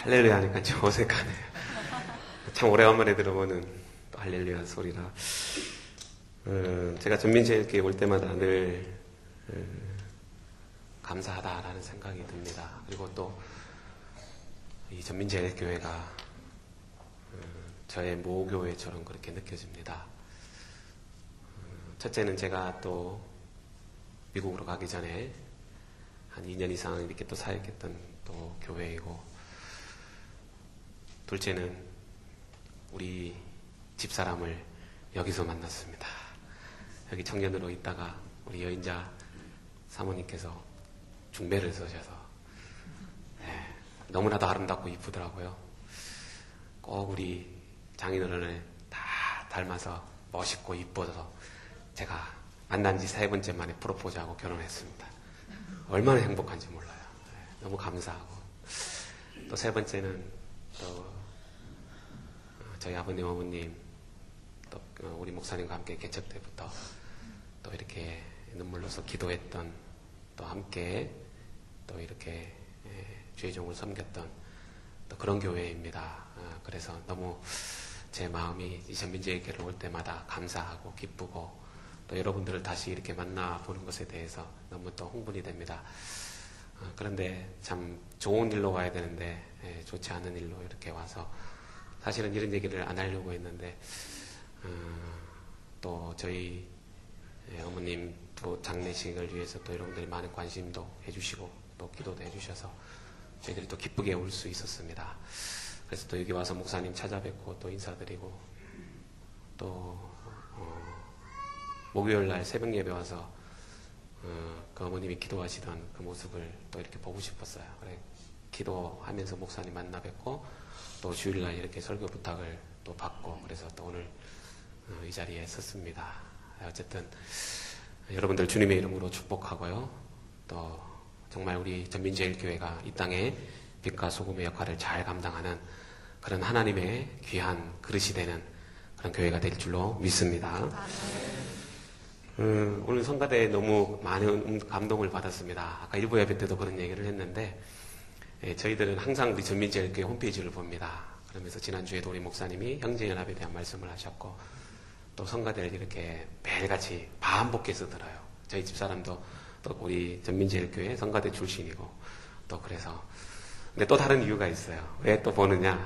할렐루야 하니까 좀 어색하네요. 참 오래간만에 들어보는 또 할렐루야 소리라. 제가 전민제일교회 올 때마다 늘 감사하다라는 생각이 듭니다. 그리고 또 이 전민제일교회가 저의 모교회처럼 그렇게 느껴집니다. 첫째는 제가 또 미국으로 가기 전에 한 2년 이상 이렇게 또 사역했던 또 교회이고, 둘째는 우리 집사람을 여기서 만났습니다. 여기 청년으로 있다가 우리 여인자 사모님께서 중매를 서셔서 너무나도 아름답고 이쁘더라고요. 꼭 우리 장인어른을 다 닮아서 멋있고 이뻐서 제가 만난 지 3번째 만에 프로포즈하고 결혼했습니다. 얼마나 행복한지 몰라요. 너무 감사하고, 또 3번째는 또 저희 아버님 어머님 또 우리 목사님과 함께 개척 때부터 또 이렇게 눈물로서 기도했던, 또 함께 또 이렇게 주의 종을 섬겼던 또 그런 교회입니다. 그래서 너무 제 마음이 이 전민제일교회를 올 때마다 감사하고 기쁘고, 또 여러분들을 다시 이렇게 만나보는 것에 대해서 너무 또 흥분이 됩니다. 그런데 참 좋은 일로 와야 되는데 좋지 않은 일로 이렇게 와서, 사실은 이런 얘기를 안 하려고 했는데 또 저희 어머님 또 장례식을 위해서 또 여러분들이 많은 관심도 해주시고 또 기도도 해주셔서 저희들이 또 기쁘게 올 수 있었습니다. 그래서 또 여기 와서 목사님 찾아뵙고 또 인사드리고, 또 목요일날 새벽 예배 와서 그 어머님이 기도하시던 그 모습을 또 이렇게 보고 싶었어요. 그래 기도하면서 목사님 만나 뵙고, 또 주일날 이렇게 설교 부탁을 또 받고, 그래서 또 오늘 이 자리에 섰습니다. 어쨌든 여러분들 주님의 이름으로 축복하고요. 또 정말 우리 전민제일교회가 이 땅에 빛과 소금의 역할을 잘 감당하는 그런 하나님의 귀한 그릇이 되는 그런 교회가 될 줄로 믿습니다. 오늘 성가대에 너무 많은 감동을 받았습니다. 아까 일부 예배 때도 그런 얘기를 했는데, 저희들은 항상 우리 전민제일교회 홈페이지를 봅니다. 그러면서 지난주에도 우리 목사님이 형제연합에 대한 말씀을 하셨고, 또 성가대를 이렇게 매일같이 반복해서 들어요. 저희 집사람도 또 우리 전민제일교회 성가대 출신이고, 또 그래서 근데 또 다른 이유가 있어요. 왜 또 보느냐?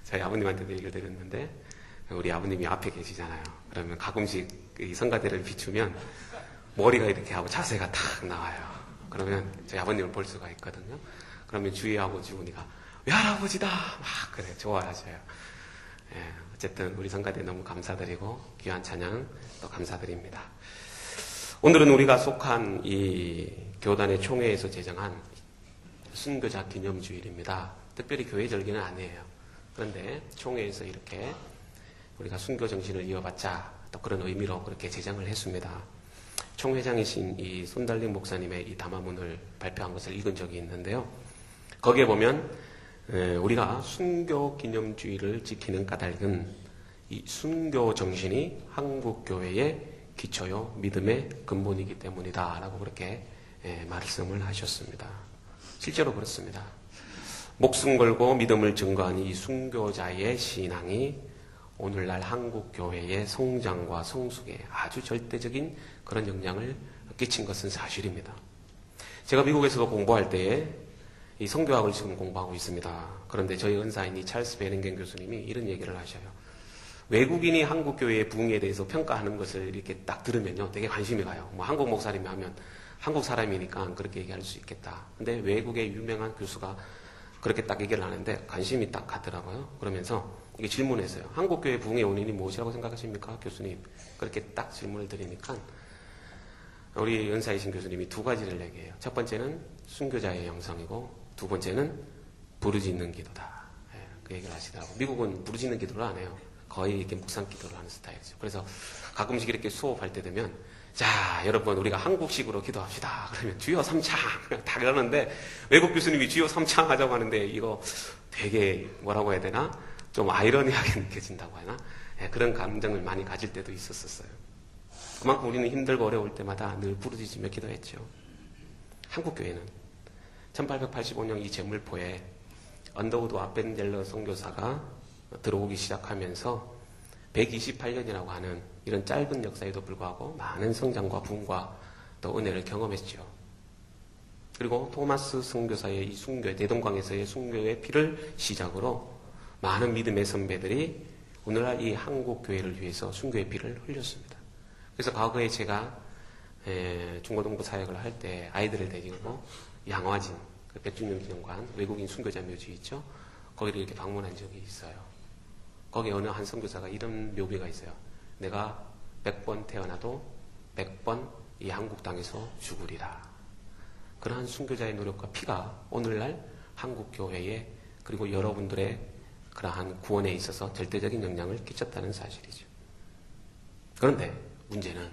저희 아버님한테도 얘기를 드렸는데, 우리 아버님이 앞에 계시잖아요. 그러면 가끔씩 이 성가대를 비추면 머리가 이렇게 하고 자세가 탁 나와요. 그러면 저희 아버님을 볼 수가 있거든요. 그러면 주희하고 주은이가 외할아버지다 막 그래 좋아하셔요. 어쨌든 우리 성가대 너무 감사드리고 귀한 찬양 또 감사드립니다. 오늘은 우리가 속한 이 교단의 총회에서 제정한 순교자 기념주일입니다. 특별히 교회 절기는 아니에요. 그런데 총회에서 이렇게 우리가 순교 정신을 이어받자 또 그런 의미로 그렇게 제정을 했습니다. 총회장이신 이 손달링 목사님의 이 담화문을 발표한 것을 읽은 적이 있는데요. 거기에 보면 우리가 순교 기념주의를 지키는 까닭은 이 순교 정신이 한국교회의 기초요 믿음의 근본이기 때문이다 라고 그렇게 말씀을 하셨습니다. 실제로 그렇습니다. 목숨 걸고 믿음을 증거한 이 순교자의 신앙이 오늘날 한국교회의 성장과 성숙에 아주 절대적인 그런 영향을 끼친 것은 사실입니다. 제가 미국에서도 공부할 때에 이 성교학을 지금 공부하고 있습니다. 그런데 저희 은사인 이 찰스 베닝겐 교수님이 이런 얘기를 하셔요. 외국인이 한국교회의 부흥에 대해서 평가하는 것을 이렇게 딱 들으면요, 되게 관심이 가요. 뭐 한국 목사님이 하면 한국 사람이니까 그렇게 얘기할 수 있겠다. 근데 외국의 유명한 교수가 그렇게 딱 얘기를 하는데 관심이 딱 가더라고요. 그러면서 이게 질문했어요. 한국교회 부흥의 원인이 무엇이라고 생각하십니까, 교수님? 그렇게 딱 질문을 드리니까 우리 은사이신 교수님이 2가지를 얘기해요. 첫 번째는 순교자의 영성이고, 2번째는 부르짖는 기도다. 그 얘기를 하시더라고요. 미국은 부르짖는 기도를 안 해요. 거의 이렇게 묵상 기도를 하는 스타일이죠. 그래서 가끔씩 이렇게 수업할 때 되면, 자, 여러분, 우리가 한국식으로 기도합시다. 그러면 주여 삼창! 다 그러는데, 외국 교수님이 주여 삼창 하자고 하는데, 이거 되게 뭐라고 해야 되나? 좀 아이러니하게 느껴진다고 하나? 그런 감정을 많이 가질 때도 있었어요. 그만큼 우리는 힘들고 어려울 때마다 늘 부르짖으며 기도했죠. 한국교회는 1885년 이 제물포에 언더우드 아벤젤러 선교사가 들어오기 시작하면서 128년이라고 하는 이런 짧은 역사에도 불구하고 많은 성장과 부흥과 또 은혜를 경험했죠. 그리고 토마스 선교사의 이 순교, 대동강에서의 순교의 피를 시작으로 많은 믿음의 선배들이 오늘날 이 한국 교회를 위해서 순교의 피를 흘렸습니다. 그래서 과거에 제가 중고등부 사역을 할 때 아이들을 데리고 양화진, 그 백준영 기념관, 외국인 순교자 묘지 있죠? 거기를 이렇게 방문한 적이 있어요. 거기 어느 한 선교사가 이런 묘비가 있어요. 내가 100번 태어나도 100번 이 한국 땅에서 죽으리라. 그러한 순교자의 노력과 피가 오늘날 한국 교회에 그리고 여러분들의 그러한 구원에 있어서 절대적인 영향을 끼쳤다는 사실이죠. 그런데 문제는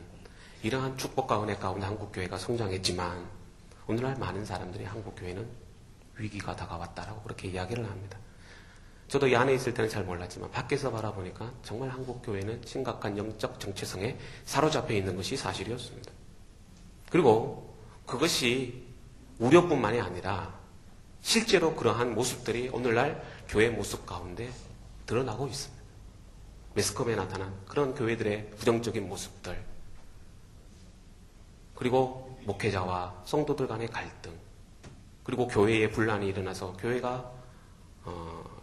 이러한 축복과 은혜 가운데 한국 교회가 성장했지만 오늘날 많은 사람들이 한국 교회는 위기가 다가왔다라고 그렇게 이야기를 합니다. 저도 이 안에 있을 때는 잘 몰랐지만 밖에서 바라보니까 정말 한국 교회는 심각한 영적 정체성에 사로잡혀 있는 것이 사실이었습니다. 그리고 그것이 우려뿐만이 아니라 실제로 그러한 모습들이 오늘날 교회 모습 가운데 드러나고 있습니다. 매스컴에 나타난 그런 교회들의 부정적인 모습들, 그리고 목회자와 성도들 간의 갈등, 그리고 교회에 분란이 일어나서 교회가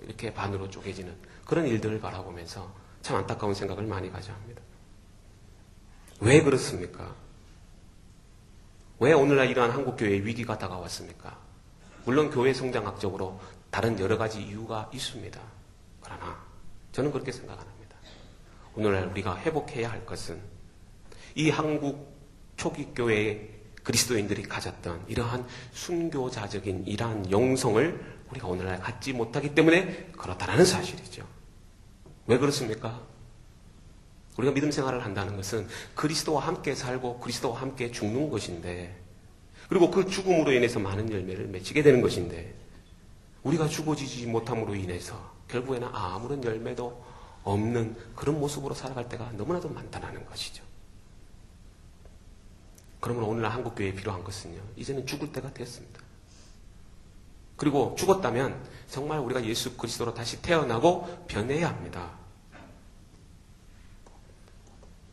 이렇게 반으로 쪼개지는 그런 일들을 바라보면서 참 안타까운 생각을 많이 가져 합니다. 왜 그렇습니까? 왜 오늘날 이러한 한국교회의 위기가 다가왔습니까? 물론 교회 성장학적으로 다른 여러 가지 이유가 있습니다. 그러나 저는 그렇게 생각 안 합니다. 오늘날 우리가 회복해야 할 것은 이 한국 초기 교회의 그리스도인들이 가졌던 이러한 순교자적인 이러한 영성을 우리가 오늘날 갖지 못하기 때문에 그렇다라는 사실이죠. 왜 그렇습니까? 우리가 믿음 생활을 한다는 것은 그리스도와 함께 살고 그리스도와 함께 죽는 것인데, 그리고 그 죽음으로 인해서 많은 열매를 맺히게 되는 것인데, 우리가 죽어지지 못함으로 인해서 결국에는 아무런 열매도 없는 그런 모습으로 살아갈 때가 너무나도 많다는 것이죠. 그러면 오늘날 한국교회에 필요한 것은요, 이제는 죽을 때가 됐습니다. 그리고 죽었다면 정말 우리가 예수 그리스도로 다시 태어나고 변해야 합니다.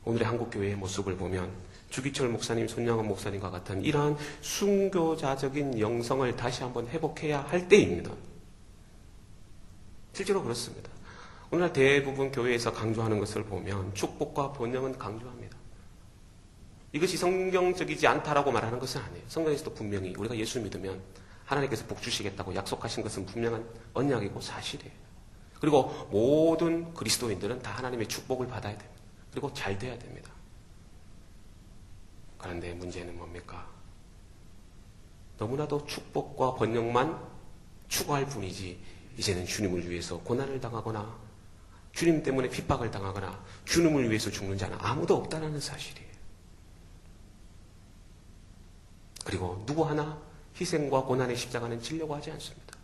오늘의 한국교회의 모습을 보면 주기철 목사님, 손양원 목사님과 같은 이러한 순교자적인 영성을 다시 한번 회복해야 할 때입니다. 실제로 그렇습니다. 오늘날 대부분 교회에서 강조하는 것을 보면 축복과 번영은 강조합니다. 이것이 성경적이지 않다라고 말하는 것은 아니에요. 성경에서도 분명히 우리가 예수 믿으면 하나님께서 복 주시겠다고 약속하신 것은 분명한 언약이고 사실이에요. 그리고 모든 그리스도인들은 다 하나님의 축복을 받아야 됩니다. 그리고 잘 돼야 됩니다. 그런데 문제는 뭡니까? 너무나도 축복과 번영만 추구할 뿐이지 이제는 주님을 위해서 고난을 당하거나 주님 때문에 핍박을 당하거나 주님을 위해서 죽는 자는 아무도 없다는 사실이에요. 그리고 누구 하나 희생과 고난의 십자가는 지려고 하지 않습니다.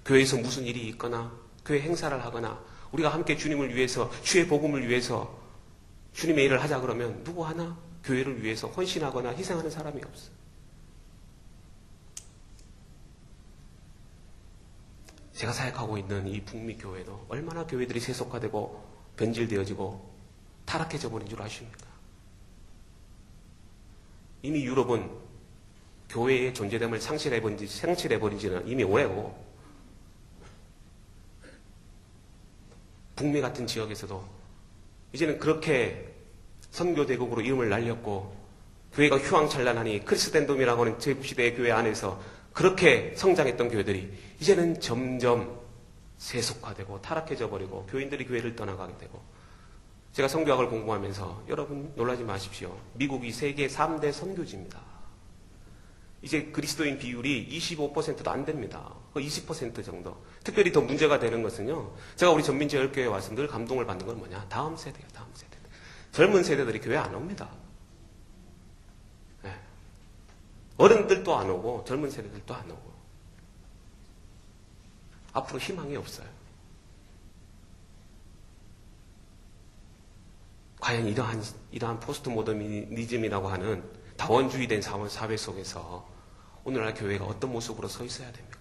교회에서 무슨 일이 있거나 교회 행사를 하거나 우리가 함께 주님을 위해서 주의 복음을 위해서 주님의 일을 하자 그러면 누구 하나 교회를 위해서 헌신하거나 희생하는 사람이 없어요. 제가 사역하고 있는 이 북미 교회도 얼마나 교회들이 세속화되고 변질되어지고 타락해져 버린 줄 아십니까? 이미 유럽은 교회의 존재됨을 상실해버린 지는 이미 오래고, 북미 같은 지역에서도 이제는 그렇게 선교대국으로 이름을 날렸고 교회가 휘황찬란하니 크리스텐돔이라고 하는 제국시대의 교회 안에서 그렇게 성장했던 교회들이 이제는 점점 세속화되고 타락해져 버리고 교인들이 교회를 떠나가게 되고, 제가 선교학을 공부하면서 여러분 놀라지 마십시오. 미국이 세계 3대 선교지입니다. 이제 그리스도인 비율이 25%도 안 됩니다. 20% 정도. 특별히 더 문제가 되는 것은요, 제가 우리 전민제열교회에 와서 늘 감동을 받는 건 뭐냐? 다음 세대예요, 다음 세대. 젊은 세대들이 교회 안 옵니다. 네. 어른들도 안 오고 젊은 세대들도 안 오고 앞으로 희망이 없어요. 과연 이러한 포스트 모더니즘이라고 하는 다원주의된 사회 속에서 오늘날 교회가 어떤 모습으로 서 있어야 됩니까?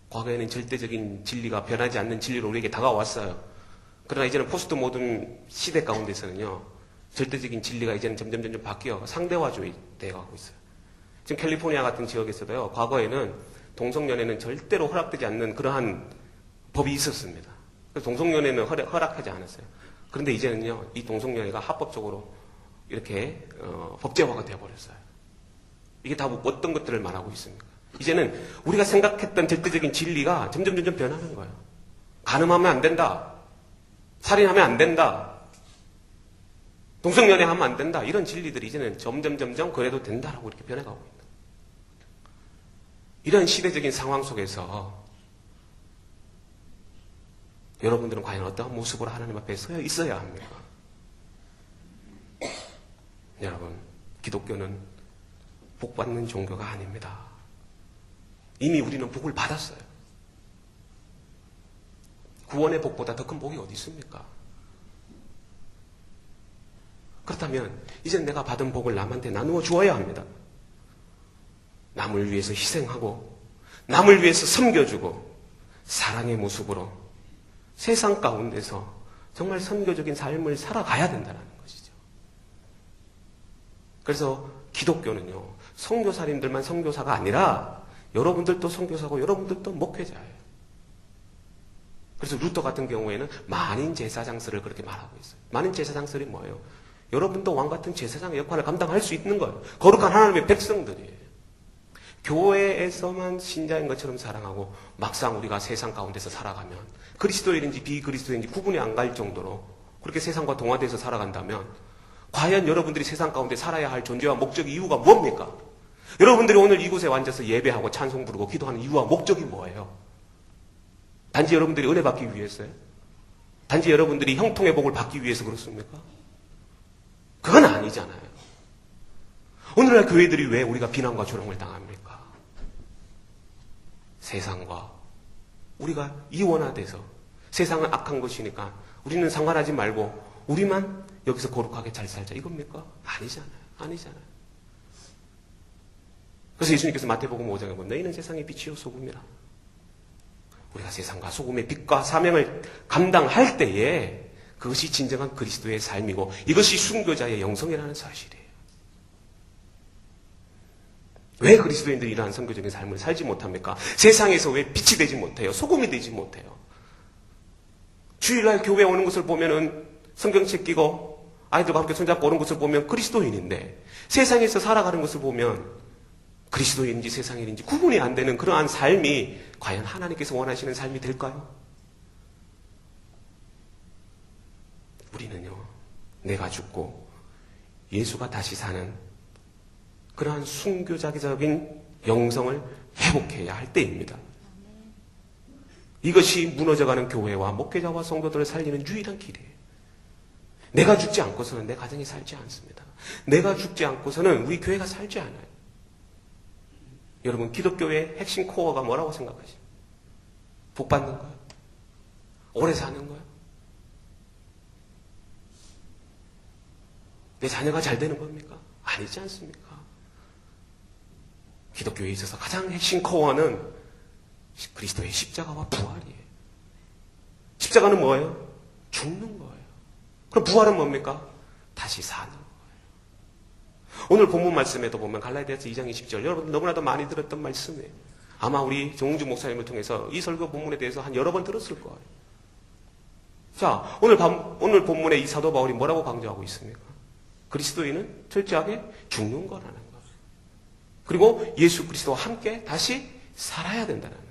과거에는 절대적인 진리가 변하지 않는 진리로 우리에게 다가왔어요. 그러나 이제는 포스트 모던 시대 가운데서는요, 절대적인 진리가 이제는 점점 바뀌어 상대화주의 되어가고 있어요. 지금 캘리포니아 같은 지역에서도요, 과거에는 동성연애는 절대로 허락되지 않는 그러한 법이 있었습니다. 그래서 동성연애는 허락하지 않았어요. 그런데 이제는요, 이 동성연애가 합법적으로 이렇게 법제화가 되어버렸어요. 이게 다 어떤 것들을 말하고 있습니까? 이제는 우리가 생각했던 절대적인 진리가 점점 변하는 거예요. 간음하면 안 된다. 살인하면 안 된다. 동성연애하면 안 된다. 이런 진리들이 이제는 점점 그래도 된다라고 이렇게 변해가고 있다. 이런 시대적인 상황 속에서 여러분들은 과연 어떠한 모습으로 하나님 앞에 서 있어야 합니까? 여러분, 기독교는 복받는 종교가 아닙니다. 이미 우리는 복을 받았어요. 구원의 복보다 더 큰 복이 어디 있습니까? 그렇다면 이제 내가 받은 복을 남한테 나누어 주어야 합니다. 남을 위해서 희생하고 남을 위해서 섬겨주고 사랑의 모습으로 세상 가운데서 정말 선교적인 삶을 살아가야 된다는 것이죠. 그래서 기독교는요, 선교사님들만 선교사가 아니라 여러분들도 선교사고 여러분들도 목회자예요. 그래서 루터 같은 경우에는 만인 제사장설을 그렇게 말하고 있어요. 만인 제사장설이 뭐예요? 여러분도 왕 같은 제사장의 역할을 감당할 수 있는 거예요. 거룩한 하나님의 백성들이에요. 교회에서만 신자인 것처럼 사랑하고 막상 우리가 세상 가운데서 살아가면 그리스도인인지 비그리스도인인지 구분이 안 갈 정도로 그렇게 세상과 동화돼서 살아간다면 과연 여러분들이 세상 가운데 살아야 할 존재와 목적 이유가 뭡니까? 여러분들이 오늘 이곳에 앉아서 예배하고 찬송 부르고 기도하는 이유와 목적이 뭐예요? 단지 여러분들이 은혜 받기 위해서요? 단지 여러분들이 형통의 복을 받기 위해서 그렇습니까? 그건 아니잖아요. 오늘날 교회들이 왜 우리가 비난과 조롱을 당합니까? 세상과 우리가 이원화돼서 세상은 악한 것이니까 우리는 상관하지 말고 우리만 여기서 거룩하게 잘 살자 이겁니까? 아니잖아요. 그래서 예수님께서 마태복음 5장에 보면 너희는 세상의 빛이요 소금이라. 우리가 세상과 소금의 빛과 사명을 감당할 때에 그것이 진정한 그리스도의 삶이고 이것이 순교자의 영성이라는 사실이에요. 왜 그리스도인들이 이러한 선교적인 삶을 살지 못합니까? 세상에서 왜 빛이 되지 못해요? 소금이 되지 못해요? 주일날 교회 오는 것을 보면은 성경책 끼고 아이들과 함께 손잡고 오는 것을 보면 그리스도인인데 세상에서 살아가는 것을 보면 그리스도인인지 세상인인지 구분이 안 되는 그러한 삶이 과연 하나님께서 원하시는 삶이 될까요? 우리는요, 내가 죽고 예수가 다시 사는 그러한 순교자적인 영성을 회복해야 할 때입니다. 이것이 무너져가는 교회와 목회자와 성도들을 살리는 유일한 길이에요. 내가 죽지 않고서는 내 가정이 살지 않습니다. 내가 죽지 않고서는 우리 교회가 살지 않아요. 여러분, 기독교의 핵심 코어가 뭐라고 생각하십니까? 복 받는 거예요? 오래 사는 거예요? 내 자녀가 잘 되는 겁니까? 아니지 않습니까? 기독교에 있어서 가장 핵심 코어는 그리스도의 십자가와 부활이에요. 십자가는 뭐예요? 죽는 거예요. 그럼 부활은 뭡니까? 다시 사는 거예요. 오늘 본문 말씀에도 보면 갈라디아서 2장 20절 여러분 너무나도 많이 들었던 말씀이에요. 아마 우리 정웅주 목사님을 통해서 이 설교 본문에 대해서 한 여러 번 들었을 거예요. 자, 오늘 본문에 이 사도 바울이 뭐라고 강조하고 있습니까? 그리스도인은 철저하게 죽는 거라는 거예요. 그리고 예수 그리스도와 함께 다시 살아야 된다는 거죠.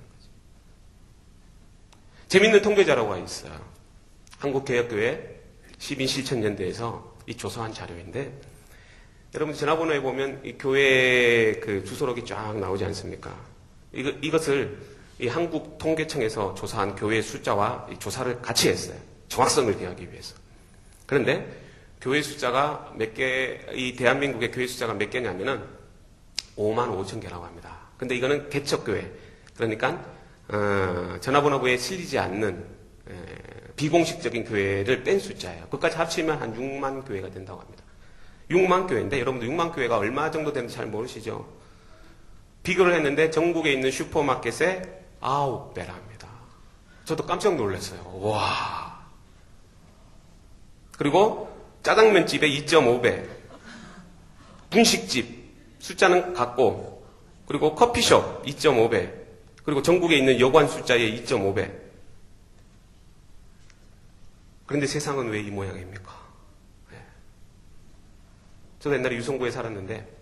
재밌는 통계자료가 있어요. 한국개혁교회 시민실천연대에서 이 조사한 자료인데 여러분 전화번호에 보면 이 교회 그 주소록이 쫙 나오지 않습니까? 이것을 이 한국통계청에서 조사한 교회 숫자와 이 조사를 같이 했어요. 정확성을 기하기 위해서. 그런데 교회 숫자가 몇 개, 이 대한민국의 교회 숫자가 몇 개냐면은 5만 5천 개라고 합니다. 근데 이거는 개척교회. 그러니까, 전화번호부에 실리지 않는, 비공식적인 교회를 뺀 숫자예요. 그것까지 합치면 한 6만 교회가 된다고 합니다. 6만 교회인데, 여러분들 6만 교회가 얼마 정도 되는지 잘 모르시죠? 비교를 했는데, 전국에 있는 슈퍼마켓의 9배랍니다. 저도 깜짝 놀랐어요. 와. 그리고 짜장면집에 2.5배, 분식집 숫자는 같고, 그리고 커피숍 2.5배, 그리고 전국에 있는 여관 숫자의 2.5배. 그런데 세상은 왜 이 모양입니까? 네. 저도 옛날에 유성구에 살았는데,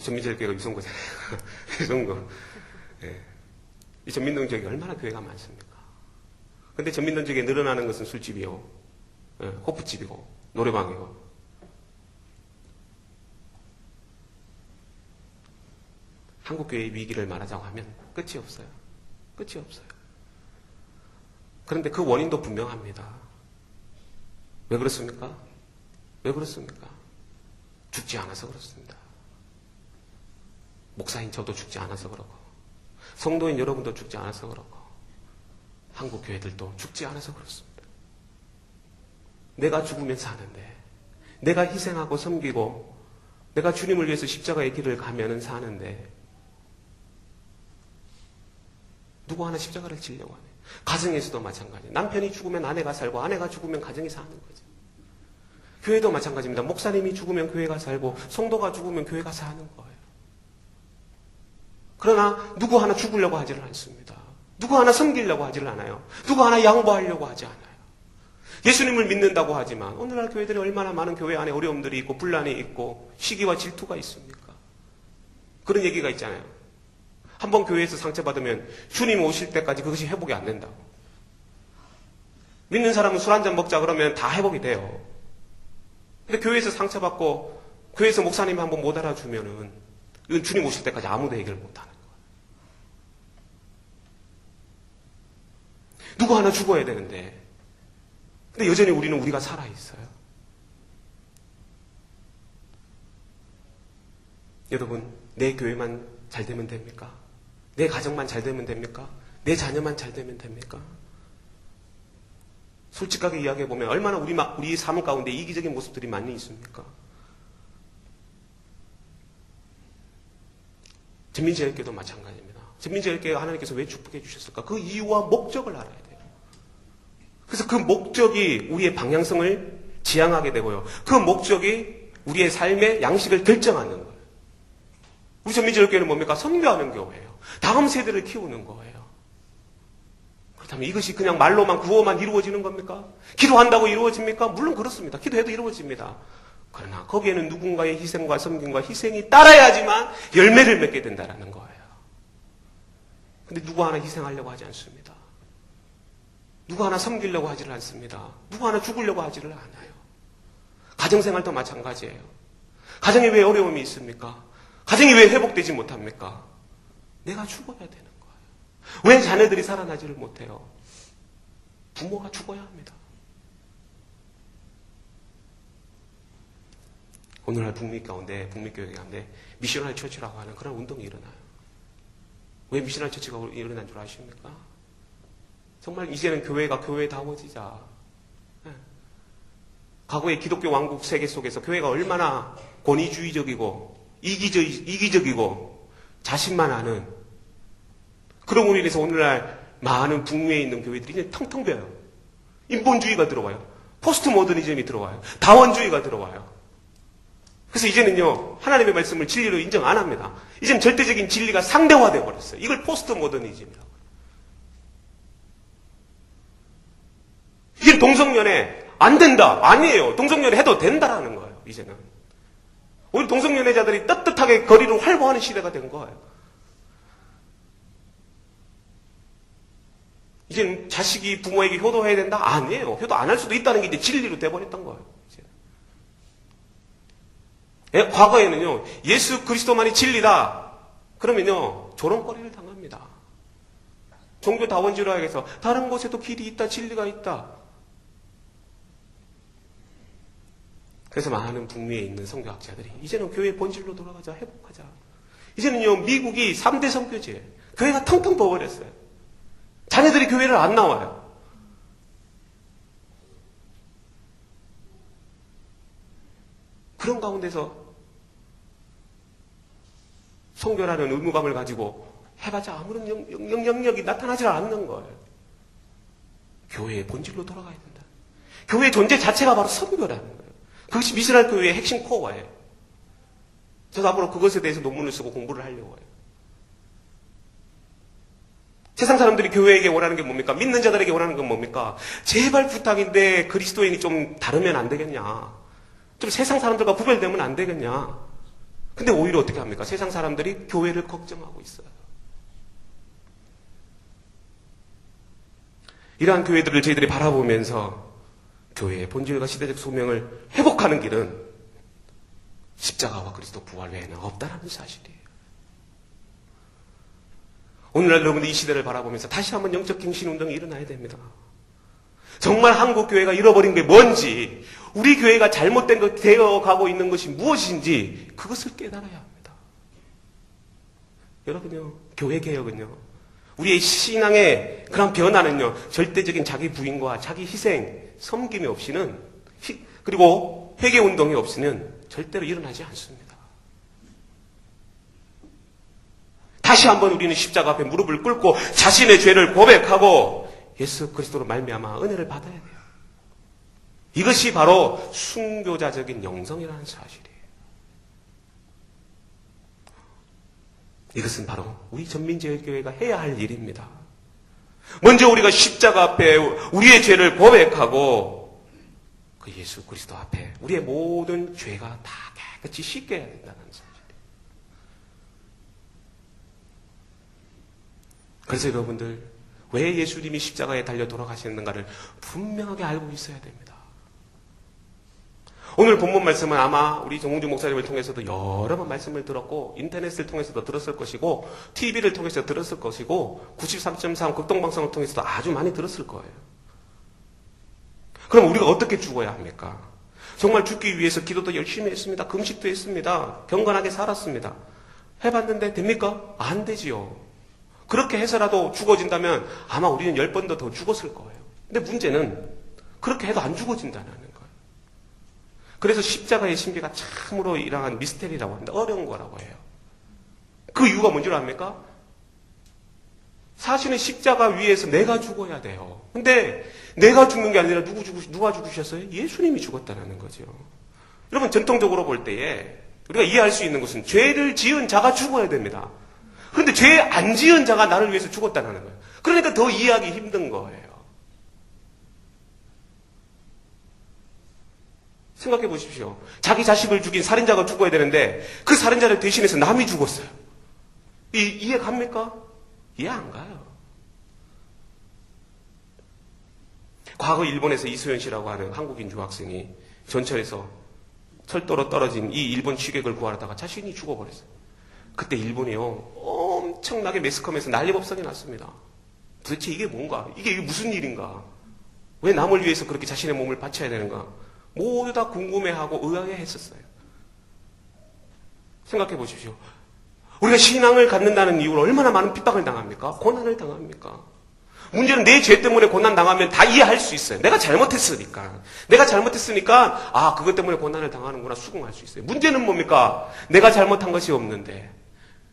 전민철교회가 유성구잖아요. 유성구. 네. 이 전민동 지역에 얼마나 교회가 많습니까? 근데 전민동 지역에 늘어나는 것은 술집이요, 네. 호프집이고, 노래방이고. 한국교회의 위기를 말하자고 하면 끝이 없어요. 끝이 없어요. 그런데 그 원인도 분명합니다. 왜 그렇습니까? 왜 그렇습니까? 죽지 않아서 그렇습니다. 목사인 저도 죽지 않아서 그러고, 성도인 여러분도 죽지 않아서 그러고, 한국교회들도 죽지 않아서 그렇습니다. 내가 죽으면 사는데, 내가 희생하고 섬기고, 내가 주님을 위해서 십자가의 길을 가면은 사는데, 누구 하나 십자가를 지려고 하네. 가정에서도 마찬가지예요. 남편이 죽으면 아내가 살고, 아내가 죽으면 가정이 사는 거죠. 교회도 마찬가지입니다. 목사님이 죽으면 교회가 살고, 성도가 죽으면 교회가 사는 거예요. 그러나 누구 하나 죽으려고 하지를 않습니다. 누구 하나 섬기려고 하지를 않아요. 누구 하나 양보하려고 하지 않아요. 예수님을 믿는다고 하지만 오늘날 교회들이 얼마나 많은 교회 안에 어려움들이 있고 분란이 있고 시기와 질투가 있습니까? 그런 얘기가 있잖아요. 한번 교회에서 상처받으면 주님 오실 때까지 그것이 회복이 안 된다고. 믿는 사람은 술 한잔 먹자 그러면 다 회복이 돼요. 근데 교회에서 상처받고 교회에서 목사님이 한번 못 알아주면은 이건 주님 오실 때까지 아무도 해결 못하는 거예요. 누구 하나 죽어야 되는데 근데 여전히 우리는 우리가 살아있어요. 여러분, 내 교회만 잘 되면 됩니까? 내 가정만 잘 되면 됩니까? 내 자녀만 잘 되면 됩니까? 솔직하게 이야기해보면 얼마나 우리 삶 가운데 이기적인 모습들이 많이 있습니까? 전민제일교도 마찬가지입니다. 전민제일교회가 하나님께서 왜 축복해 주셨을까? 그 이유와 목적을 알아야 돼요. 그래서 그 목적이 우리의 방향성을 지향하게 되고요. 그 목적이 우리의 삶의 양식을 결정하는 거예요. 우리 전민제일교회는 뭡니까? 선교하는 교회예요. 다음 세대를 키우는 거예요. 그렇다면 이것이 그냥 말로만 구호만 이루어지는 겁니까? 기도한다고 이루어집니까? 물론 그렇습니다. 기도해도 이루어집니다. 그러나 거기에는 누군가의 희생과 섬김과 희생이 따라야지만 열매를 맺게 된다는 거예요. 근데 누구 하나 희생하려고 하지 않습니다. 누구 하나 섬기려고 하지를 않습니다. 누구 하나 죽으려고 하지를 않아요. 가정생활도 마찬가지예요. 가정에 왜 어려움이 있습니까? 가정이 왜 회복되지 못합니까? 내가 죽어야 되는 거예요. 왜 자녀들이 살아나지를 못해요? 부모가 죽어야 합니다. 오늘날 북미 교회 가운데 미셔널 처치라고 하는 그런 운동이 일어나요. 왜 미셔널 처치가 일어난 줄 아십니까? 정말 이제는 교회가 교회다워지자. 과거의 기독교 왕국 세계 속에서 교회가 얼마나 권위주의적이고 이기적이고 자신만 아는 그런 으로 인해서 오늘날 많은 북미에 있는 교회들이 이제 텅텅 비어요. 인본주의가 들어와요. 포스트 모더니즘이 들어와요. 다원주의가 들어와요. 그래서 이제는요, 하나님의 말씀을 진리로 인정 안 합니다. 이제는 절대적인 진리가 상대화되어 버렸어요. 이걸 포스트 모더니즘이라고. 이게 동성연애 안 된다. 아니에요. 동성연애 해도 된다라는 거예요. 이제는. 오히려 동성연애자들이 떳떳하게 거리를 활보하는 시대가 된 거예요. 이제는 자식이 부모에게 효도해야 된다? 아니에요. 효도 안 할 수도 있다는 게 이제 진리로 돼버렸던 거예요. 과거에는요, 예수 그리스도만이 진리다. 그러면요, 조롱거리를 당합니다. 종교 다원주의라 해서 다른 곳에도 길이 있다, 진리가 있다. 그래서 많은 북미에 있는 선교학자들이 이제는 교회의 본질로 돌아가자, 회복하자. 이제는요, 미국이 3대 선교지예요. 교회가 텅텅 버버렸어요. 자녀들이 교회를 안 나와요. 그런 가운데서 선교라는 의무감을 가지고 해봤자 아무런 영향력이 나타나지 않는 거예요. 교회의 본질로 돌아가야 된다. 교회의 존재 자체가 바로 선교라는 거예요. 그것이 미셔널 교회의 핵심 코어예요. 저도 앞으로 그것에 대해서 논문을 쓰고 공부를 하려고 해요. 세상 사람들이 교회에게 원하는 게 뭡니까? 믿는 자들에게 원하는 건 뭡니까? 제발 부탁인데 그리스도인이 좀 다르면 안 되겠냐? 좀 세상 사람들과 구별되면 안 되겠냐? 근데 오히려 어떻게 합니까? 세상 사람들이 교회를 걱정하고 있어요. 이러한 교회들을 저희들이 바라보면서 교회의 본질과 시대적 소명을 회복하는 길은 십자가와 그리스도 부활 외에는 없다라는 사실이에요. 오늘날 여러분들 이 시대를 바라보면서 다시 한번 영적 갱신 운동이 일어나야 됩니다. 정말 한국 교회가 잃어버린 게 뭔지, 우리 교회가 잘못된 것 되어가고 있는 것이 무엇인지 그것을 깨달아야 합니다. 여러분요, 교회 개혁은요, 우리의 신앙의 그런 변화는요, 절대적인 자기 부인과 자기 희생, 섬김이 없이는, 그리고 회개 운동이 없이는 절대로 일어나지 않습니다. 다시 한번 우리는 십자가 앞에 무릎을 꿇고 자신의 죄를 고백하고 예수 그리스도로 말미암아 은혜를 받아야 돼요. 이것이 바로 순교자적인 영성이라는 사실이에요. 이것은 바로 우리 전민제일교회가 해야 할 일입니다. 먼저 우리가 십자가 앞에 우리의 죄를 고백하고 그 예수 그리스도 앞에 우리의 모든 죄가 다 깨끗이 씻겨야 된다는 사실이에요. 그래서 여러분들, 왜 예수님이 십자가에 달려 돌아가시는가를 분명하게 알고 있어야 됩니다. 오늘 본문 말씀은 아마 우리 정웅주 목사님을 통해서도 여러 번 말씀을 들었고, 인터넷을 통해서도 들었을 것이고, TV를 통해서 들었을 것이고, 93.3 극동방송을 통해서도 아주 많이 들었을 거예요. 그럼 우리가 어떻게 죽어야 합니까? 정말 죽기 위해서 기도도 열심히 했습니다. 금식도 했습니다. 경건하게 살았습니다. 해봤는데 됩니까? 안 되지요. 그렇게 해서라도 죽어진다면 아마 우리는 10번도 더 죽었을 거예요. 근데 문제는 그렇게 해도 안 죽어진다는 거예요. 그래서 십자가의 신비가 참으로 이러한 미스테리라고 합니다. 어려운 거라고 해요. 그 이유가 뭔지 압니까? 사실은 십자가 위에서 내가 죽어야 돼요. 근데 내가 죽는 게 아니라 누가 죽으셨어요? 예수님이 죽었다는 거죠. 여러분, 전통적으로 볼 때에 우리가 이해할 수 있는 것은 죄를 지은 자가 죽어야 됩니다. 그런데 죄 안 지은 자가 나를 위해서 죽었다는 거예요. 그러니까 더 이해하기 힘든 거예요. 생각해 보십시오. 자기 자식을 죽인 살인자가 죽어야 되는데 그 살인자를 대신해서 남이 죽었어요. 이해 갑니까? 이해 안 가요. 과거 일본에서 이소연 씨라고 하는 한국인 유학생이 전철에서 철도로 떨어진 이 일본 취객을 구하다가 자신이 죽어버렸어요. 그때 일본이요, 엄청나게 매스컴에서 난리법석이 났습니다. 도대체 이게 뭔가? 이게 무슨 일인가? 왜 남을 위해서 그렇게 자신의 몸을 바쳐야 되는가? 모두 다 궁금해하고 의아해했었어요. 생각해 보십시오. 우리가 신앙을 갖는다는 이유로 얼마나 많은 핍박을 당합니까? 고난을 당합니까? 문제는 내 죄 때문에 고난 당하면 다 이해할 수 있어요. 내가 잘못했으니까. 그것 때문에 고난을 당하는구나 수긍할 수 있어요. 문제는 뭡니까? 내가 잘못한 것이 없는데,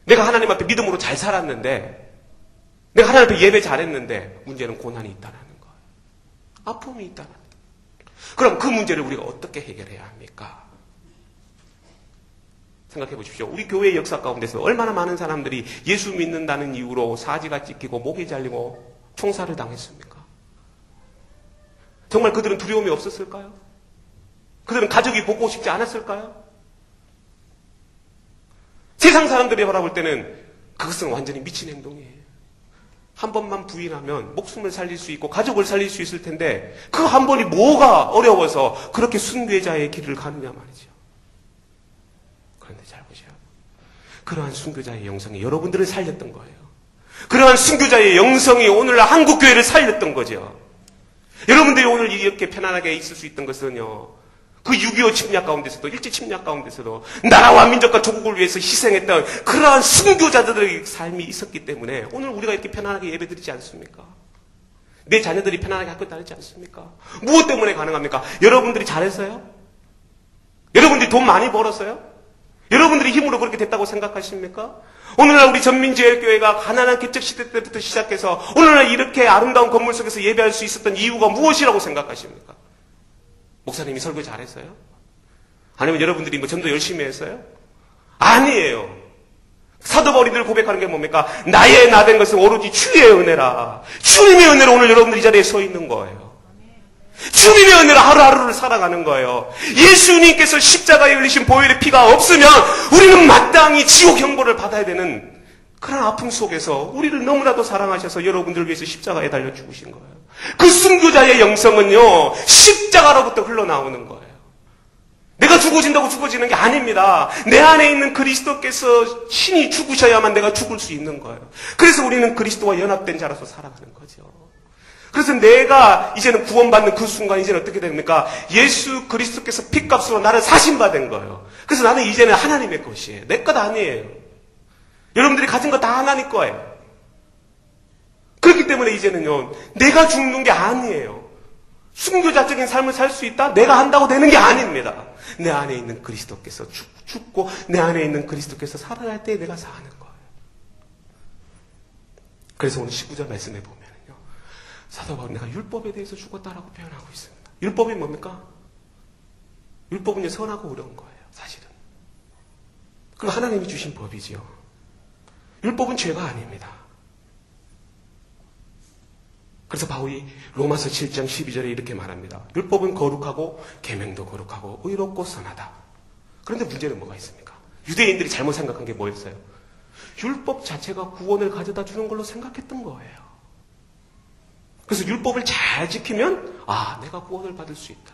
내가 하나님 앞에 믿음으로 잘 살았는데, 내가 하나님 앞에 예배 잘했는데, 문제는 고난이 있다는 거예요. 아픔이 있다는 거예요. 그럼 그 문제를 우리가 어떻게 해결해야 합니까? 생각해 보십시오. 우리 교회의 역사 가운데서 얼마나 많은 사람들이 예수 믿는다는 이유로 사지가 찢기고 목이 잘리고 총살을 당했습니까? 정말 그들은 두려움이 없었을까요? 그들은 가족이 보고 싶지 않았을까요? 세상 사람들이 바라볼 때는 그것은 완전히 미친 행동이에요. 한 번만 부인하면 목숨을 살릴 수 있고 가족을 살릴 수 있을 텐데 그 한 번이 뭐가 어려워서 그렇게 순교자의 길을 가느냐 말이죠. 그런데 잘 보세요. 그러한 순교자의 영성이 여러분들을 살렸던 거예요. 그러한 순교자의 영성이 오늘날 한국교회를 살렸던 거죠. 여러분들이 오늘 이렇게 편안하게 있을 수 있던 것은요, 그 6.25 침략 가운데서도, 일제 침략 가운데서도 나라와 민족과 조국을 위해서 희생했던 그러한 순교자들의 삶이 있었기 때문에 오늘 우리가 이렇게 편안하게 예배드리지 않습니까? 내 자녀들이 편안하게 학교 다니지 않습니까? 무엇 때문에 가능합니까? 여러분들이 잘했어요? 여러분들이 돈 많이 벌었어요? 여러분들이 힘으로 그렇게 됐다고 생각하십니까? 오늘날 우리 전민제일교회가 가난한 개척시대 때부터 시작해서 오늘날 이렇게 아름다운 건물 속에서 예배할 수 있었던 이유가 무엇이라고 생각하십니까? 목사님이 설교 잘했어요? 아니면 여러분들이 뭐 전도 열심히 했어요? 아니에요. 사도 바울이 늘 고백하는 게 뭡니까? 나의 나 된 것은 오로지 주의 은혜라. 주님의 은혜로 오늘 여러분들 이 자리에 서 있는 거예요. 주님의 은혜로 하루하루를 살아가는 거예요. 예수님께서 십자가에 흘리신 보혈의 피가 없으면 우리는 마땅히 지옥 형벌을 받아야 되는 그런 아픔 속에서 우리를 너무나도 사랑하셔서 여러분들을 위해서 십자가에 달려 죽으신 거예요. 그 순교자의 영성은요, 십자가로부터 흘러나오는 거예요. 내가 죽어진다고 죽어지는 게 아닙니다. 내 안에 있는 그리스도께서 신이 죽으셔야만 내가 죽을 수 있는 거예요. 그래서 우리는 그리스도와 연합된 자로서 살아가는 거죠. 그래서 내가 이제는 구원받는 그 순간 이제는 어떻게 됩니까? 예수 그리스도께서 핏값으로 나를 사신받은 거예요. 그래서 나는 이제는 하나님의 것이에요. 내 것 아니에요. 여러분들이 가진 거 다 하나님 거예요. 그렇기 때문에 이제는요, 내가 죽는 게 아니에요. 순교자적인 삶을 살 수 있다? 내가 한다고 되는 게 아닙니다. 내 안에 있는 그리스도께서 죽고 내 안에 있는 그리스도께서 살아날 때 내가 사는 거예요. 그래서 오늘 19절 말씀에 보면은요, 사도 바울은 내가 율법에 대해서 죽었다라고 표현하고 있습니다. 율법이 뭡니까? 율법은요, 선하고 어려운 거예요, 사실은. 그럼 하나님이 주신 법이지요. 율법은 죄가 아닙니다. 그래서 바울이 로마서 7장 12절에 이렇게 말합니다. 율법은 거룩하고 계명도 거룩하고 의롭고 선하다. 그런데 문제는 뭐가 있습니까? 유대인들이 잘못 생각한 게 뭐였어요? 율법 자체가 구원을 가져다 주는 걸로 생각했던 거예요. 그래서 율법을 잘 지키면 내가 구원을 받을 수 있다.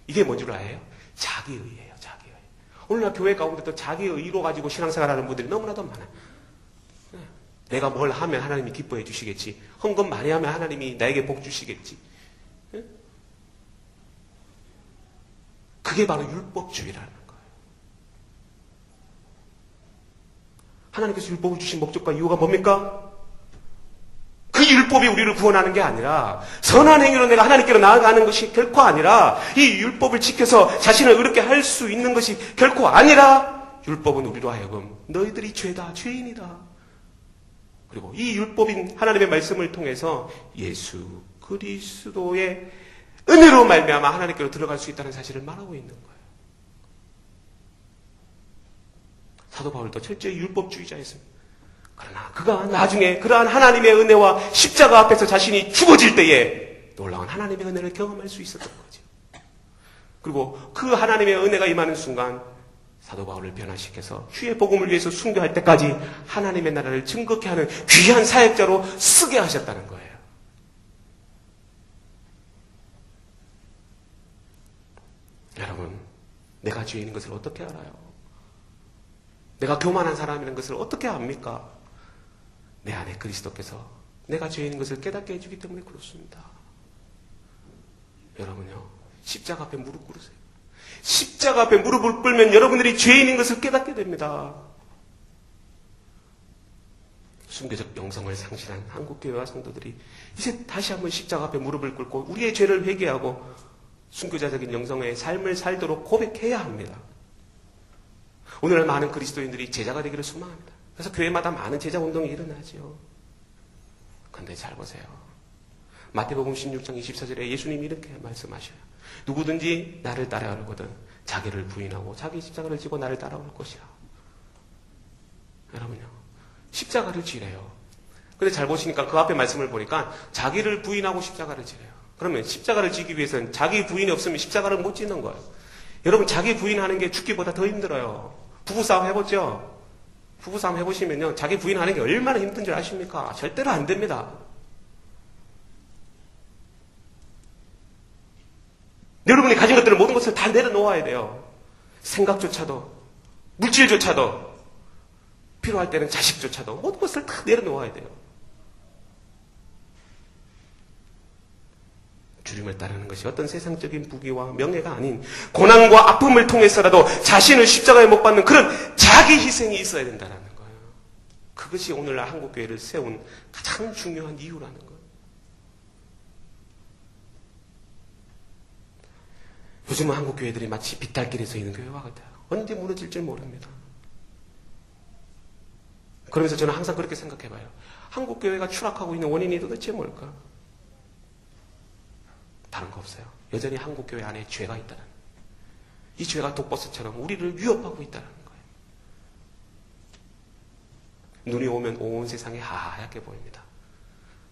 이게 뭔 줄 알아요? 자기의예요. 자기의. 오늘날 교회 가운데도 자기의로 가지고 신앙생활하는 분들이 너무나도 많아요. 내가 뭘 하면 하나님이 기뻐해 주시겠지. 헌금 많이 하면 하나님이 나에게 복 주시겠지. 그게 바로 율법주의라는 거예요. 하나님께서 율법을 주신 목적과 이유가 뭡니까? 그 율법이 우리를 구원하는 게 아니라 선한 행위로 내가 하나님께로 나아가는 것이 결코 아니라 이 율법을 지켜서 자신을 의롭게 할 수 있는 것이 결코 아니라 율법은 우리로 하여금 너희들이 죄다, 죄인이다. 그리고 이 율법인 하나님의 말씀을 통해서 예수 그리스도의 은혜로 말미암아 하나님께로 들어갈 수 있다는 사실을 말하고 있는 거예요. 사도 바울도 철저히 율법주의자였습니다. 그러나 그가 나중에 그러한 하나님의 은혜와 십자가 앞에서 자신이 죽어질 때에 놀라운 하나님의 은혜를 경험할 수 있었던 거죠. 그리고 그 하나님의 은혜가 임하는 순간 사도 바울을 변화시켜서 주의 복음을 위해서 순교할 때까지 하나님의 나라를 증거케 하는 귀한 사역자로 쓰게 하셨다는 거예요. 여러분, 내가 죄인인 것을 어떻게 알아요? 내가 교만한 사람이라는 것을 어떻게 압니까? 내 안에 그리스도께서 내가 죄인인 것을 깨닫게 해주기 때문에 그렇습니다. 여러분요, 십자가 앞에 무릎 꿇으세요. 십자가 앞에 무릎을 꿇으면 여러분들이 죄인인 것을 깨닫게 됩니다. 순교적 영성을 상실한 한국교회와 성도들이 이제 다시 한번 십자가 앞에 무릎을 꿇고 우리의 죄를 회개하고 순교자적인 영성의 삶을 살도록 고백해야 합니다. 오늘날 많은 그리스도인들이 제자가 되기를 소망합니다. 그래서 교회마다 많은 제자 운동이 일어나죠. 그런데 잘 보세요. 마태복음 16장 24절에 예수님이 이렇게 말씀하셔요. 누구든지 나를 따라오거든 자기를 부인하고 자기 십자가를 지고 나를 따라올 것이야. 여러분요, 십자가를 지래요. 근데 잘 보시니까 그 앞에 말씀을 보니까 자기를 부인하고 십자가를 지래요. 그러면 십자가를 지기 위해서는 자기 부인이 없으면 십자가를 못 지는 거예요. 여러분, 자기 부인하는 게 죽기보다 더 힘들어요. 부부싸움 해보죠? 부부싸움 해보시면요, 자기 부인하는 게 얼마나 힘든 줄 아십니까? 절대로 안 됩니다. 여러분이 가진 것들을 모든 것을 다 내려놓아야 돼요. 생각조차도, 물질조차도, 필요할 때는 자식조차도 모든 것을 다 내려놓아야 돼요. 주님을 따르는 것이 어떤 세상적인 부귀와 명예가 아닌 고난과 아픔을 통해서라도 자신을 십자가에 못 박는 그런 자기 희생이 있어야 된다는 거예요. 그것이 오늘날 한국교회를 세운 가장 중요한 이유라는 거예요. 요즘은 한국교회들이 마치 비탈길에 서 있는 교회와 같아요. 언제 무너질지 모릅니다. 그러면서 저는 항상 그렇게 생각해봐요. 한국 교회가 추락하고 있는 원인이 도대체 뭘까? 다른 거 없어요. 여전히 한국 교회 안에 죄가 있다는, 이 죄가 독버섯처럼 우리를 위협하고 있다는 거예요. 눈이 오면 온 세상이 하얗게 보입니다.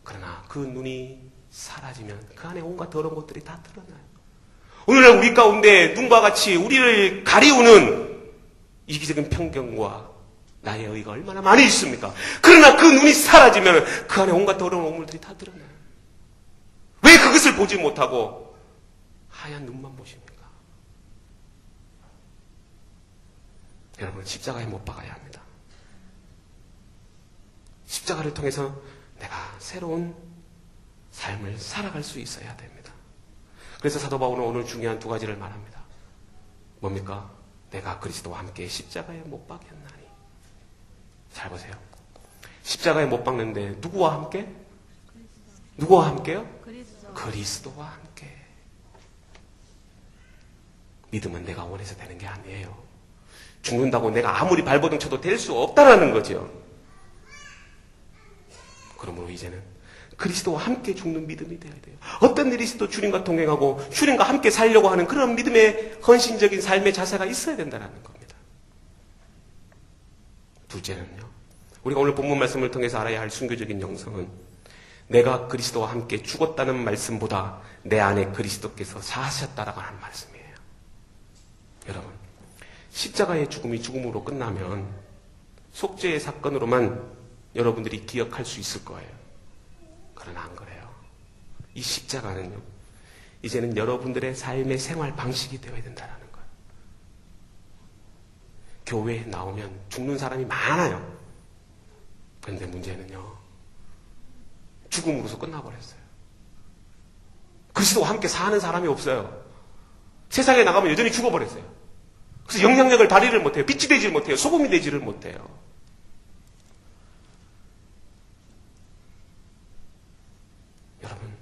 그러나 그 눈이 사라지면 그 안에 온갖 더러운 것들이 다 드러나요. 오늘날 우리 가운데 눈과 같이 우리를 가리우는 이기적인 편견과 나의 의가 얼마나 많이 있습니까? 그러나 그 눈이 사라지면 그 안에 온갖 더러운 오물들이 다 드러나요. 왜 그것을 보지 못하고 하얀 눈만 보십니까? 여러분, 십자가에 못 박아야 합니다. 십자가를 통해서 내가 새로운 삶을 살아갈 수 있어야 됩니다. 그래서 사도 바울은 오늘 중요한 두 가지를 말합니다. 뭡니까? 내가 그리스도와 함께 십자가에 못 박혔나니. 잘 보세요. 십자가에 못 박는데 누구와 함께? 누구와 함께요? 그리스도와 함께. 믿음은 내가 원해서 되는 게 아니에요. 죽는다고 내가 아무리 발버둥 쳐도 될 수 없다라는 거죠. 그러므로 이제는 그리스도와 함께 죽는 믿음이 되어야 돼요. 어떤 일이 있어도 주님과 동행하고 주님과 함께 살려고 하는 그런 믿음의 헌신적인 삶의 자세가 있어야 된다는 겁니다. 둘째는요, 우리가 오늘 본문 말씀을 통해서 알아야 할 순교적인 영성은 내가 그리스도와 함께 죽었다는 말씀보다 내 안에 그리스도께서 사셨다라고 하는 말씀이에요. 여러분, 십자가의 죽음이 죽음으로 끝나면 속죄의 사건으로만 여러분들이 기억할 수 있을 거예요. 그러나 안 그래요. 이 십자가는요, 이제는 여러분들의 삶의 생활 방식이 되어야 된다는 거예요. 교회에 나오면 죽는 사람이 많아요. 그런데 문제는요, 죽음으로서 끝나버렸어요. 그리스도와 함께 사는 사람이 없어요. 세상에 나가면 여전히 죽어버렸어요. 그래서 영향력을 발휘를 못해요. 빛이 되지를 못해요. 소금이 되지를 못해요. 여러분,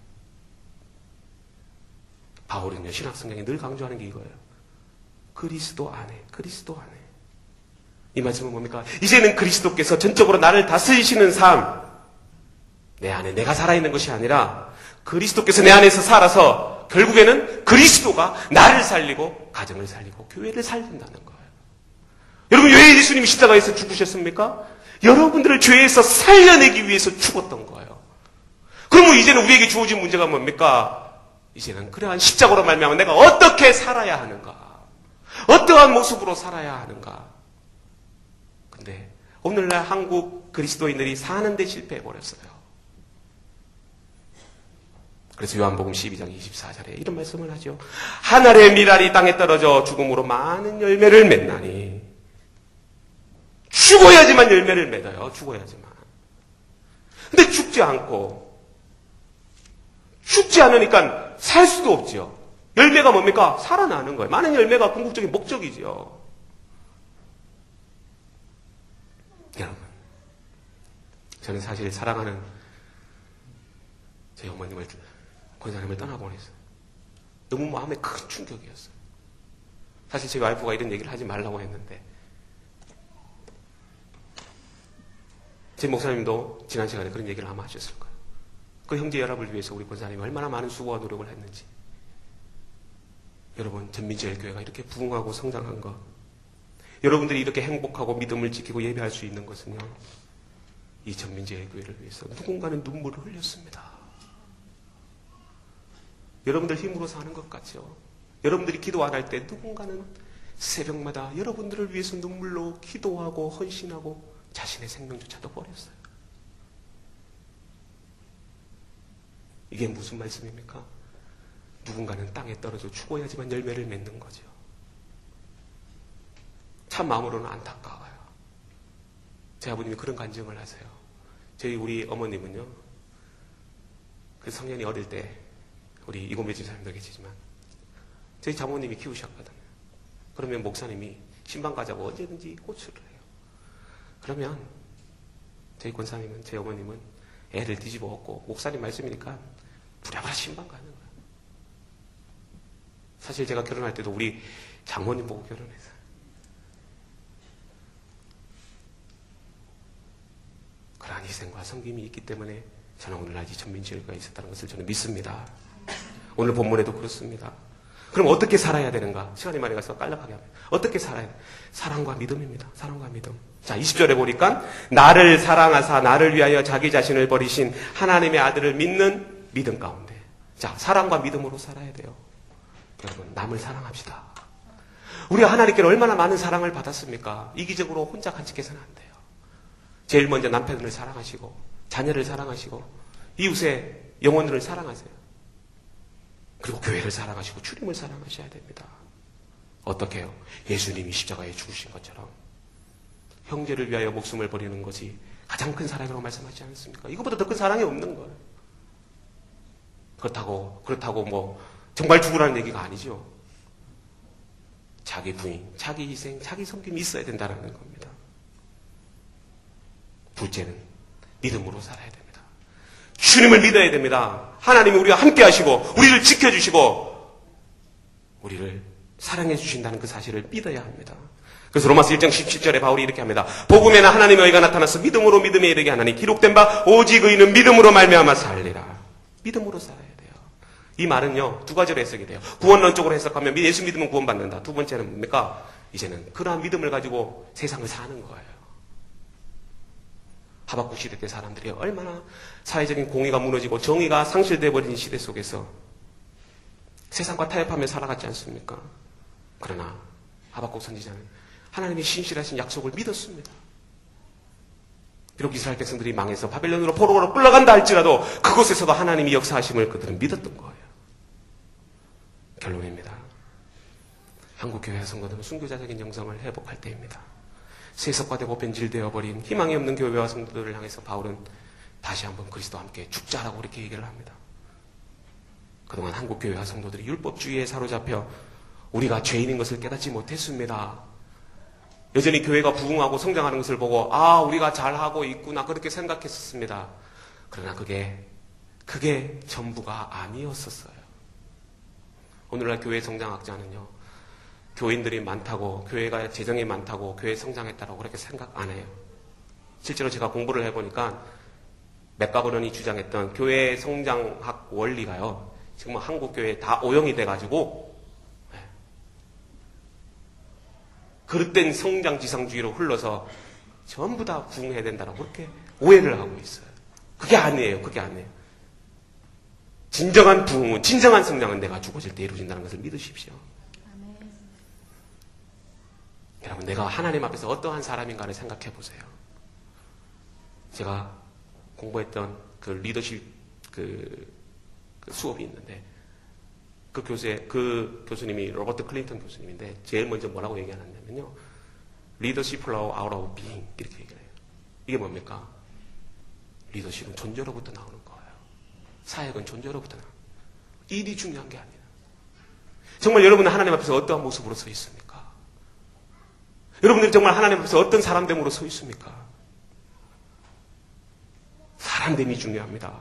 바울은요, 신학성경에 늘 강조하는 게 이거예요. 그리스도 안에, 그리스도 안에. 이 말씀은 뭡니까? 이제는 그리스도께서 전적으로 나를 다스리시는 삶, 내 안에 내가 살아있는 것이 아니라 그리스도께서 내 안에서 살아서 결국에는 그리스도가 나를 살리고 가정을 살리고 교회를 살린다는 거예요. 여러분, 왜 예수님이 십자가에서 죽으셨습니까? 여러분들을 죄에서 살려내기 위해서 죽었던 거예요. 그러면 이제는 우리에게 주어진 문제가 뭡니까? 이제는 그러한 십자가로 말미암아 내가 어떻게 살아야 하는가? 어떠한 모습으로 살아야 하는가? 근데 오늘날 한국 그리스도인들이 사는데 실패해버렸어요. 그래서 요한복음 12장 24절에 이런 말씀을 하죠. 하늘의 밀알이 땅에 떨어져 죽음으로 많은 열매를 맺나니. 죽어야지만 열매를 맺어요. 죽어야지만. 근데 죽지 않으니까 살 수도 없죠. 열매가 뭡니까? 살아나는 거예요. 많은 열매가 궁극적인 목적이죠. 여러분, 저는 사실 사랑하는 제 어머님을, 권사님을 떠나보냈어요. 너무 마음에 큰 충격이었어요. 사실 제 와이프가 이런 얘기를 하지 말라고 했는데, 제 목사님도 지난 시간에 그런 얘기를 아마 하셨을 거예요. 그 형제 연합을 위해서 우리 권사님이 얼마나 많은 수고와 노력을 했는지. 여러분, 전민지교회가 이렇게 부흥하고 성장한 것, 여러분들이 이렇게 행복하고 믿음을 지키고 예배할 수 있는 것은요, 이 전민지교회를 위해서 누군가는 눈물을 흘렸습니다. 여러분들 힘으로 사는 것 같죠? 여러분들이 기도 안 할 때 누군가는 새벽마다 여러분들을 위해서 눈물로 기도하고 헌신하고 자신의 생명조차도 버렸어요. 이게 무슨 말씀입니까? 누군가는 땅에 떨어져 죽어야지만 열매를 맺는 거죠. 참 마음으로는 안타까워요. 제 아버님이 그런 간증을 하세요. 우리 어머님은요, 그 성년이 어릴 때, 우리 이공배 집사님도 계시지만, 저희 장모님이 키우셨거든요. 그러면 목사님이 신방 가자고 언제든지 호출을 해요. 그러면 저희 권사님은, 제 어머님은 애를 뒤집어 엎고 목사님 말씀이니까 부랴부랴 신방 가는 거예요. 사실 제가 결혼할 때도 우리 장모님 보고 결혼했어요. 희생과 섬김이 있기 때문에 저는 오늘날 이 전민지회가 있었다는 것을 저는 믿습니다. 오늘 본문에도 그렇습니다. 그럼 어떻게 살아야 되는가? 시간이 많이 가서 깔락하게 합니다. 어떻게 살아야 돼? 사랑과 믿음입니다. 사랑과 믿음. 자, 20절에 보니까 나를 사랑하사 나를 위하여 자기 자신을 버리신 하나님의 아들을 믿는 믿음 가운데. 자, 사랑과 믿음으로 살아야 돼요. 여러분, 남을 사랑합시다. 우리가 하나님께 얼마나 많은 사랑을 받았습니까? 이기적으로 혼자 간직해서는 안 돼요. 제일 먼저 남편을 사랑하시고 자녀를 사랑하시고 이웃의 영혼들을 사랑하세요. 그리고 교회를 사랑하시고 주님을 사랑하셔야 됩니다. 어떻게 해요? 예수님이 십자가에 죽으신 것처럼 형제를 위하여 목숨을 버리는 것이 가장 큰 사랑이라고 말씀하지 않습니까? 이거보다 더 큰 사랑이 없는 거예요. 그렇다고 뭐 정말 죽으라는 얘기가 아니죠. 자기 부인, 자기 희생, 자기 섬김이 있어야 된다는 겁니다. 둘째는 믿음으로 살아야 됩니다. 주님을 믿어야 됩니다. 하나님이 우리와 함께 하시고 우리를 지켜주시고 우리를 사랑해 주신다는 그 사실을 믿어야 합니다. 그래서 로마서 1장 17절에 바울이 이렇게 합니다. 복음에는 하나님의 의가 나타나서 믿음으로 믿음에 이르게 하나니 기록된 바 오직 의인은 믿음으로 말미암아 살리라. 믿음으로 살아야 돼요. 이 말은요, 두 가지로 해석이 돼요. 구원론적으로 해석하면 예수 믿으면 구원받는다. 두 번째는 뭡니까? 이제는 그러한 믿음을 가지고 세상을 사는 거예요. 하박국 시대 때 사람들이 얼마나 사회적인 공의가 무너지고 정의가 상실되어 버린 시대 속에서 세상과 타협하며 살아갔지 않습니까? 그러나 하박국 선지자는 하나님의 신실하신 약속을 믿었습니다. 비록 이스라엘 백성들이 망해서 바벨론으로 포로로 끌려간다 할지라도 그곳에서도 하나님이 역사하심을 그들은 믿었던 거예요. 결론입니다. 한국교회 성도들은 순교자적인 영성을 회복할 때입니다. 세속화되고 변질되어 버린 희망이 없는 교회와 성도들을 향해서 바울은 다시 한번 그리스도와 함께 죽자라고 이렇게 얘기를 합니다. 그동안 한국교회와 성도들이 율법주의에 사로잡혀 우리가 죄인인 것을 깨닫지 못했습니다. 여전히 교회가 부흥하고 성장하는 것을 보고 우리가 잘하고 있구나 그렇게 생각했었습니다. 그러나 그게 전부가 아니었었어요. 오늘날 교회 성장학자는요, 교인들이 많다고, 교회가 재정이 많다고, 교회 성장했다고 그렇게 생각 안 해요. 실제로 제가 공부를 해보니까 맥가버런이 주장했던 교회 성장학 원리가요, 지금 한국 교회에 다 오용이 돼가지고 그릇된 성장지상주의로 흘러서 전부 다 부흥해야 된다고 그렇게 오해를 하고 있어요. 그게 아니에요. 그게 아니에요. 진정한 부흥은, 진정한 성장은 내가 죽어질 때 이루어진다는 것을 믿으십시오. 여러분, 내가 하나님 앞에서 어떠한 사람인가를 생각해 보세요. 제가 공부했던 그 리더십 그 수업이 있는데 그 교수님이 로버트 클린턴 교수님인데 제일 먼저 뭐라고 얘기하냐면요, 리더십 flow out of being 이렇게 얘기해요. 이게 뭡니까? 리더십은 존재로부터 나오는 거예요. 사역은 존재로부터 나오는 거예요. 일이 중요한 게 아니에요. 정말 여러분은 하나님 앞에서 어떠한 모습으로 서 있습니까? 여러분들이 정말 하나님 앞에서 어떤 사람됨으로 서 있습니까? 사람됨이 중요합니다.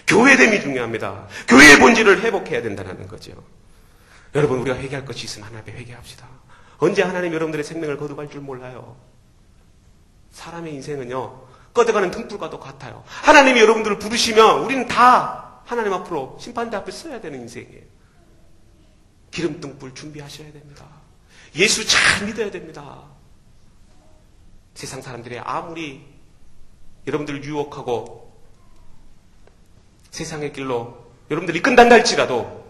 교회됨이 중요합니다. 교회의 본질을 회복해야 된다는 거죠. 여러분, 우리가 회개할 것이 있으면 하나님 앞에 회개합시다. 언제 하나님 여러분들의 생명을 거둬갈 줄 몰라요. 사람의 인생은요, 꺼져가는 등불과도 같아요. 하나님이 여러분들을 부르시면 우리는 다 하나님 앞으로 심판대 앞에 서야 되는 인생이에요. 기름 등불 준비하셔야 됩니다. 예수 잘 믿어야 됩니다. 세상 사람들이 아무리 여러분들을 유혹하고 세상의 길로 여러분들이 이끈단다 할지라도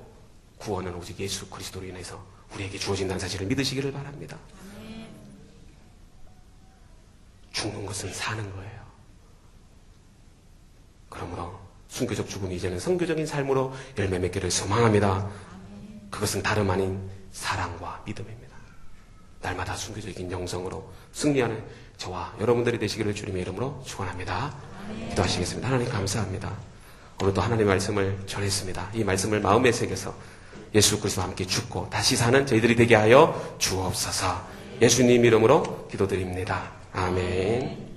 구원은 오직 예수 그리스도로 인해서 우리에게 주어진다는 사실을 믿으시기를 바랍니다. 죽는 것은 사는 거예요. 그러므로 순교적 죽음이 이제는 성교적인 삶으로 열매 맺기를 소망합니다. 그것은 다름 아닌 사랑과 믿음입니다. 날마다 순교적인 영성으로 승리하는 저와 여러분들이 되시기를 주님의 이름으로 축원합니다. 기도하시겠습니다. 하나님 감사합니다. 오늘도 하나님의 말씀을 전했습니다. 이 말씀을 마음에 새겨서 예수 그리스도와 함께 죽고 다시 사는 저희들이 되게 하여 주옵소서. 예수님 이름으로 기도드립니다. 아멘.